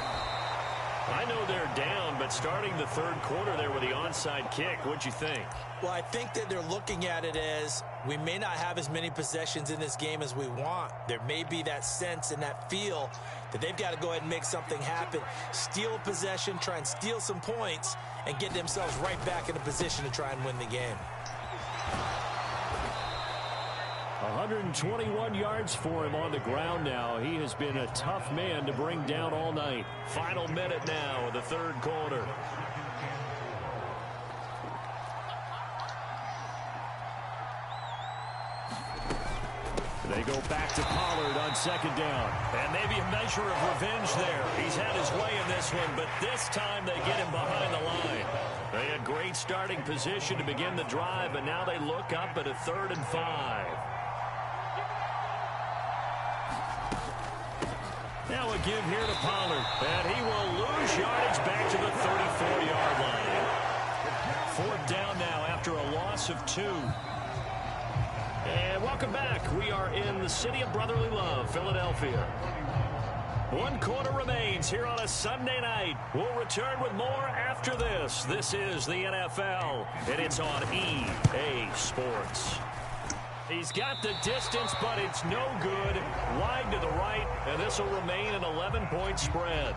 I know they're down, but starting the 3rd quarter there with the onside kick, what'd you think? Well, I think that they're looking at it as we may not have as many possessions in this game as we want. There may be that sense and that feel that they've got to go ahead and make something happen. Steal a possession, try and steal some points, and get themselves right back in a position to try and win the game. 121 yards for him on the ground now. He has been a tough man to bring down all night. Final minute now of the third quarter. They go back to Pollard on second down. And maybe a measure of revenge there. He's had his way in this one, but this time they get him behind the line. They had great starting position to begin the drive, but now they look up at a 3rd and 5. Now a give here to Pollard, and he will lose yardage back to the 34-yard line. 4th down now after a loss of 2. And welcome back. We are in the city of brotherly love, Philadelphia. 1 quarter remains here on a Sunday night. We'll return with more after this. This is the NFL, and it's on EA Sports. He's got the distance, but it's no good. Wide to the right, and this will remain an 11-point spread.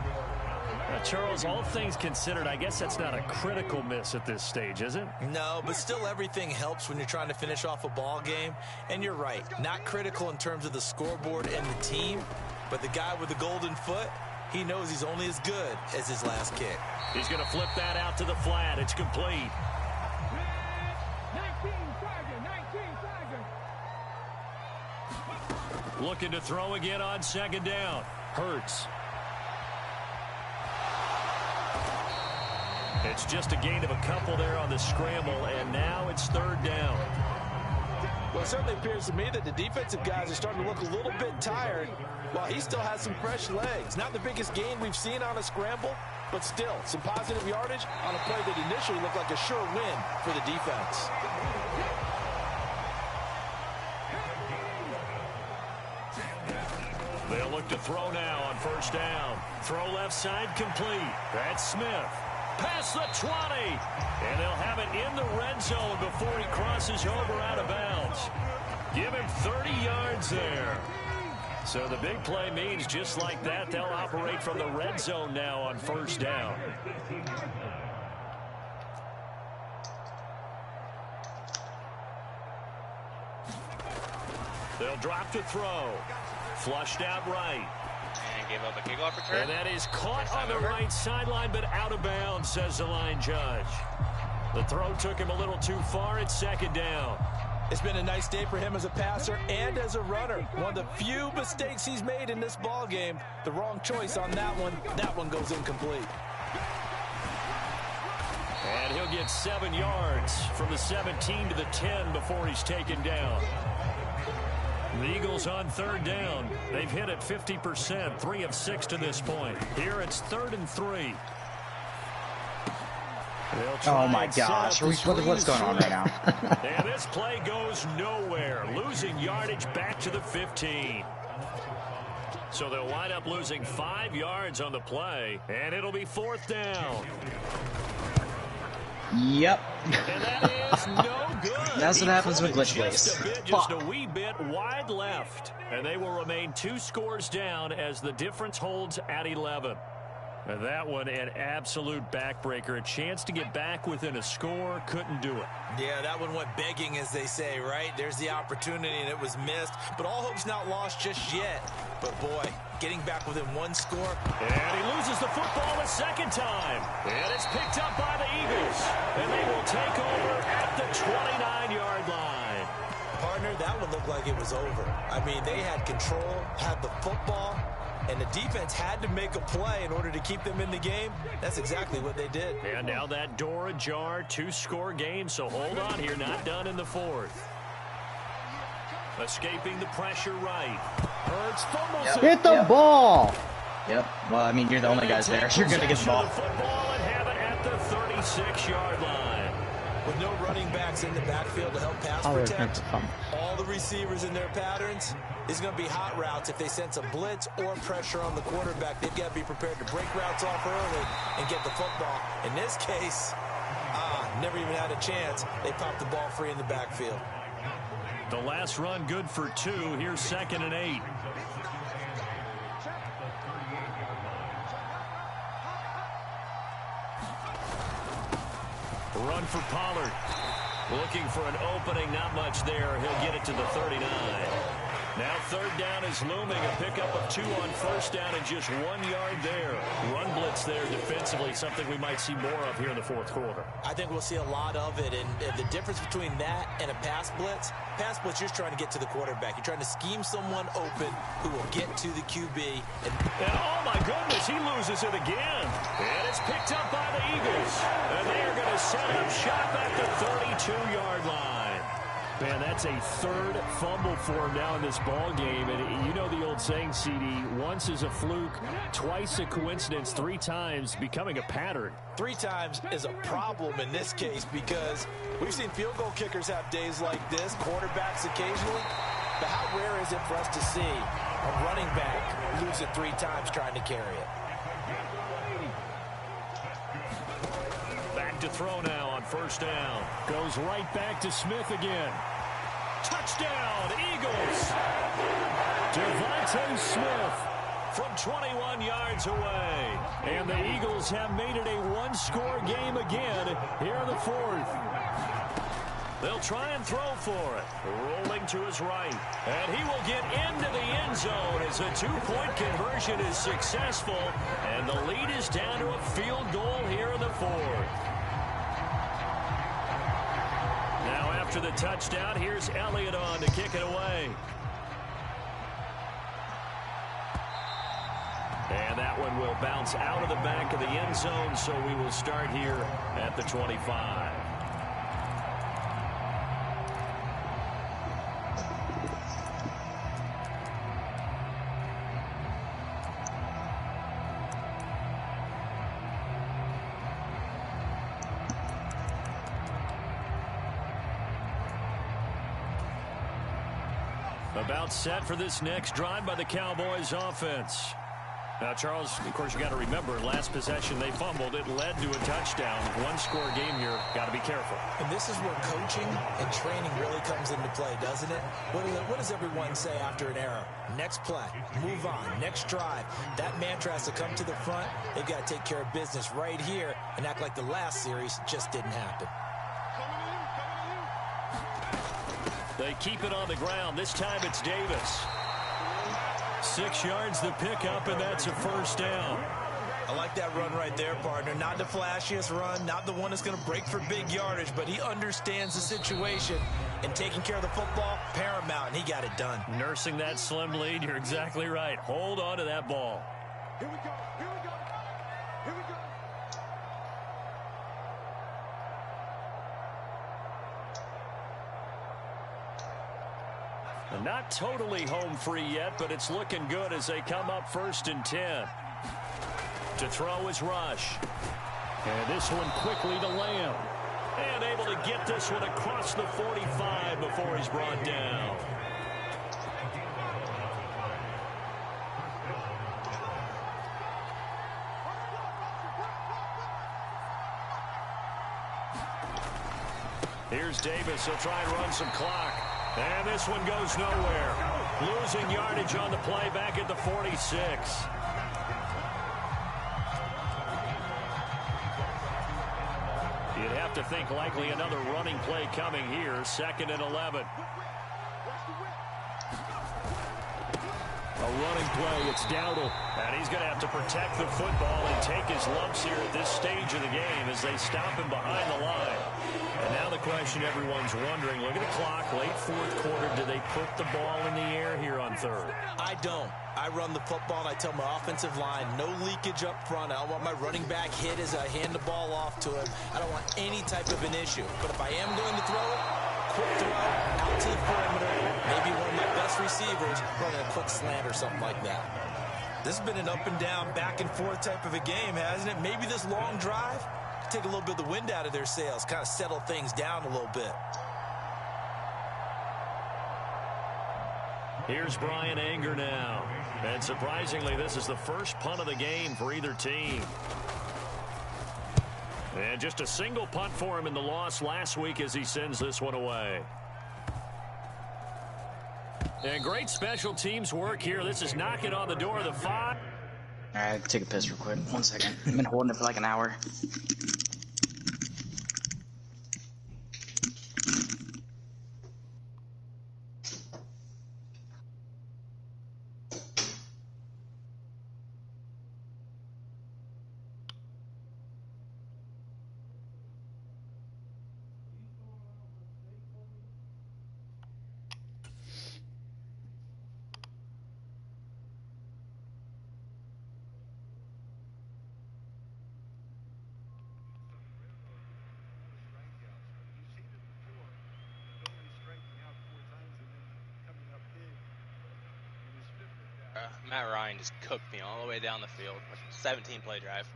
Charles, all things considered, I guess that's not a critical miss at this stage, is it? No, but still everything helps when you're trying to finish off a ball game. And you're right, not critical in terms of the scoreboard and the team, but the guy with the golden foot, he knows he's only as good as his last kick. He's going to flip that out to the flat. It's complete. 19 Looking to throw again on second down. Hurts. It's just a gain of a couple there on the scramble, and now it's 3rd down. Well, it certainly appears to me that the defensive guys are starting to look a little bit tired while he still has some fresh legs. Not the biggest gain we've seen on a scramble, but still some positive yardage on a play that initially looked like a sure win for the defense. They'll look to throw now on 1st down. Throw left side complete. That's Smith. Past the 20. And they'll have it in the red zone before he crosses over out of bounds. Give him 30 yards there. So the big play means just like that, they'll operate from the red zone now on 1st down. They'll drop to throw. Flushed out right. And gave up a kickoff return. And that is caught on the right sideline, but out of bounds, says the line judge. The throw took him a little too far. It's 2nd down. It's been a nice day for him as a passer and as a runner. One of the few mistakes he's made in this ball game. The wrong choice on that one. That one goes incomplete. And he'll get 7 yards from the 17 to the 10 before he's taken down. The Eagles on 3rd down. They've hit it 50%, 3 of 6 to this point. Here it's 3rd and 3. Oh my gosh, what's going on right now? And this play goes nowhere, losing yardage back to the 15. So they'll wind up losing 5 yards on the play, and it'll be 4th down. Yep. And that is no good. That's what happens with glitch plays. Just a wee bit wide left. And they will remain 2 scores down as the difference holds at 11. And that one, an absolute backbreaker. A chance to get back within a score, couldn't do it. Yeah, that one went begging, as they say, right? There's the opportunity, and it was missed. But all hope's not lost just yet. But, boy, getting back within 1 score. And he loses the football a 2nd time. And it's picked up by the Eagles. And they will take over at the 29-yard line. Partner, that one looked like it was over. I mean, they had control, had the football, and the defense had to make a play in order to keep them in the game. That's exactly what they did. And now that door ajar, 2-score game, so hold on here, not done in the 4th. Escaping the pressure right. Hurts fumbles it. Hit the ball. Yep. Well, I mean, you're the only guys there. You're going to get the ball. Football and have it at the 36-yard line. With no running backs in the backfield to help pass protect, all the receivers in their patterns, is going to be hot routes. If they sense a blitz or pressure on the quarterback, they've got to be prepared to break routes off early and get the football. In this case, never even had a chance. They popped the ball free in the backfield. The last run good for 2. Here's 2nd and 8. Run for Pollard. Looking for an opening, not much there. He'll get it to the 39. Now third down is looming. A pickup of 2 on first down and just 1 yard there. Run blitz there defensively, something we might see more of here in the fourth quarter. I think we'll see a lot of it. And the difference between that and a pass blitz, you're trying to get to the quarterback. You're trying to scheme someone open who will get to the QB. And oh, my goodness, he loses it again. And it's picked up by the Eagles. And they are going to set up shop at the 32-yard line. Man, that's a third fumble for him now in this ball game. And you know the old saying, CD, once is a fluke, twice a coincidence, 3 times becoming a pattern. 3 times is a problem in this case because we've seen field goal kickers have days like this, quarterbacks occasionally. But how rare is it for us to see a running back lose it 3 times trying to carry it? Back to throw now on first down. Goes right back to Smith again. Touchdown, Eagles. Devontae Smith from 21 yards away. And the Eagles have made it a 1-score game again here in the fourth. They'll try and throw for it. Rolling to his right. And he will get into the end zone as a 2-point conversion is successful. And the lead is down to a field goal here in the fourth. Now after the touchdown, here's Elliott on to kick it away. And that one will bounce out of the back of the end zone, so we will start here at the 25. About set for this next drive by the Cowboys offense. Now, Charles, of course, you got to remember, last possession they fumbled. It led to a touchdown. 1-score game here. Got to be careful. And this is where coaching and training really comes into play, doesn't it? What does everyone say after an error? Next play, move on, next drive. That mantra has to come to the front. They've got to take care of business right here and act like the last series just didn't happen. They keep it on the ground. This time it's Davis. 6 yards the pickup, and that's a first down. I like that run right there, partner. Not the flashiest run, not the one that's going to break for big yardage, but he understands the situation, and taking care of the football, paramount, and he got it done. Nursing that slim lead, you're exactly right. Hold on to that ball. Here we go. Here we go. Here we go. Not totally home free yet, but it's looking good as they come up 1st and 10. To throw is Rush. And this one quickly to Lamb. And able to get this one across the 45 before he's brought down. Here's Davis. He'll try and run some clock. And this one goes nowhere. Losing yardage on the play back at the 46. You'd have to think likely another running play coming here. 2nd and 11. A running play. It's Dowdle. And he's going to have to protect the football and take his lumps here at this stage of the game as they stop him behind the line. And now the question everyone's wondering, look at the clock, late fourth quarter, do they put the ball in the air here on 3rd? I don't. I run the football, and I tell my offensive line, no leakage up front. I don't want my running back hit as I hand the ball off to him. I don't want any type of an issue. But if I am going to throw it, quick throw, out to the perimeter, maybe one of my best receivers running a quick slant or something like that. This has been an up and down, back and forth type of a game, hasn't it? Maybe this long drive take a little bit of the wind out of their sails, kind of settle things down a little bit. Here's Brian Anger now. And surprisingly, this is the first punt of the game for either team. And just a single punt for him in the loss last week as he sends this one away. And great special teams work here. This is knocking on the door of the 5. All right, take a piss real quick. 1 second. I've been holding it for like an hour. Matt Ryan just cooked me all the way down the field. Like 17-play drive.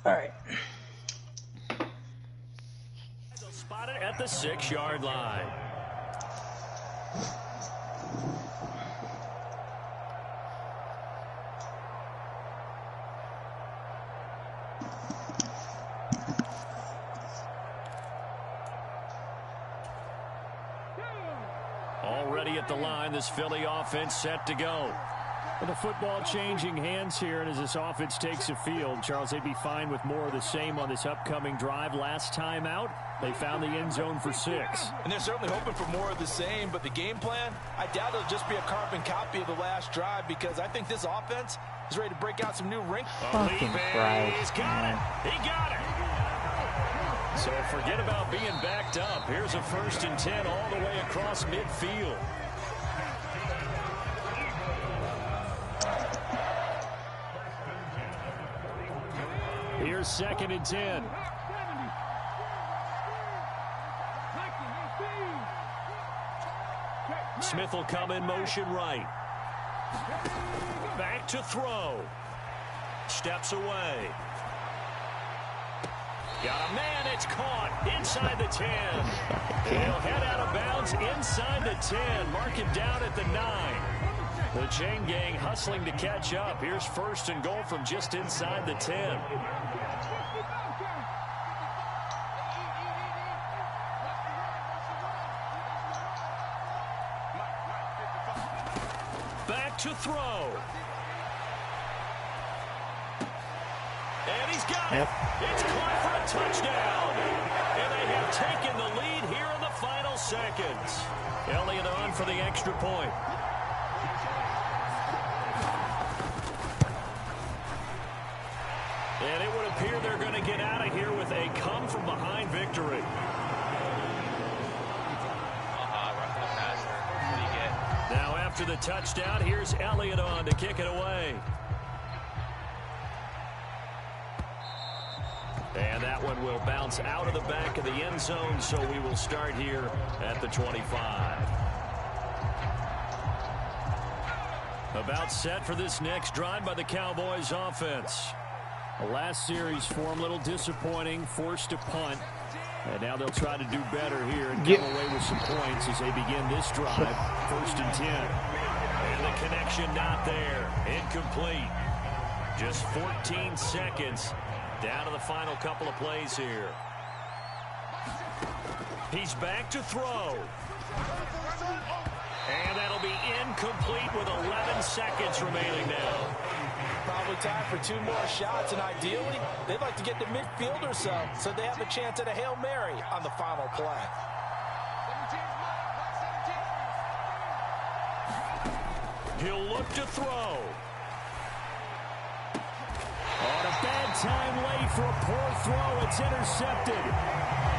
All right. Spotted at the 6-yard line. Already at the line, this Philly offense set to go. And the football changing hands here, and as this offense takes the field, Charles, they'd be fine with more of the same on this upcoming drive. Last time out, they found the end zone for 6. And they're certainly hoping for more of the same, but the game plan, I doubt it'll just be a carbon copy of the last drive, because I think this offense is ready to break out some new wrinkles. Fucking Christ, He's got man. it. He got it. So forget about being backed up. Here's a 1st and 10 all the way across midfield. Here's 2nd and 10. Smith will come in motion right. Back to throw. Steps away. Got a man, it's caught inside the 10. He'll head out of bounds inside the 10. Mark him down at the 9. The chain gang hustling to catch up. Here's 1st and goal from just inside the 10. Back to throw. And he's got it. It's caught for a touchdown. And they have taken the lead here in the final seconds. Elliott on for the extra point. And it would appear they're going to get out of here with a come-from-behind victory. Roughing the passer. What do you get? Now after the touchdown, here's Elliott on to kick it away. And that one will bounce out of the back of the end zone, so we will start here at the 25. About set for this next drive by the Cowboys offense. The last series for them, a little disappointing, forced to punt. And now they'll try to do better here and come away with some points as they begin this drive. 1st and 10. And the connection not there. Incomplete. Just 14 seconds down to the final couple of plays here. He's back to throw. And that'll be incomplete with 11 seconds remaining now. Probably time for 2 more shots, and ideally, they'd like to get to midfield or so they have a chance at a Hail Mary on the final play. He'll look to throw. On a bad time late for a poor throw. It's intercepted.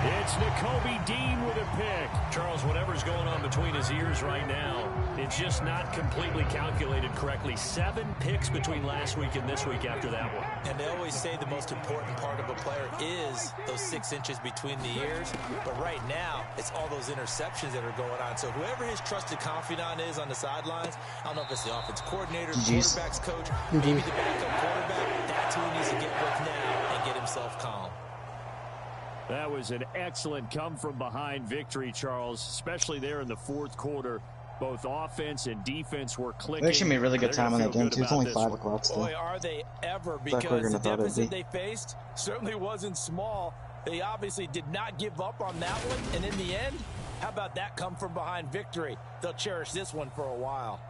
It's Nakobe Dean with a pick. Charles, whatever's going on between his ears right now, it's just not completely calculated correctly. 7 picks between last week and this week after that one. And they always say the most important part of a player is those 6 inches between the ears. But right now, it's all those interceptions that are going on. So whoever his trusted confidant is on the sidelines, I don't know if it's the offense coordinator, quarterback's coach, maybe the backup quarterback, that's who he needs to get with now and get himself calm. That was an excellent come-from-behind victory, Charles, especially there in the 4th quarter. Both offense and defense were clicking. We actually made really good time on that game, too. It's only 5 o'clock still. Boy, are they ever, because the deficit they faced certainly wasn't small. They obviously did not give up on that one, and in the end, how about that come-from-behind victory? They'll cherish this one for a while.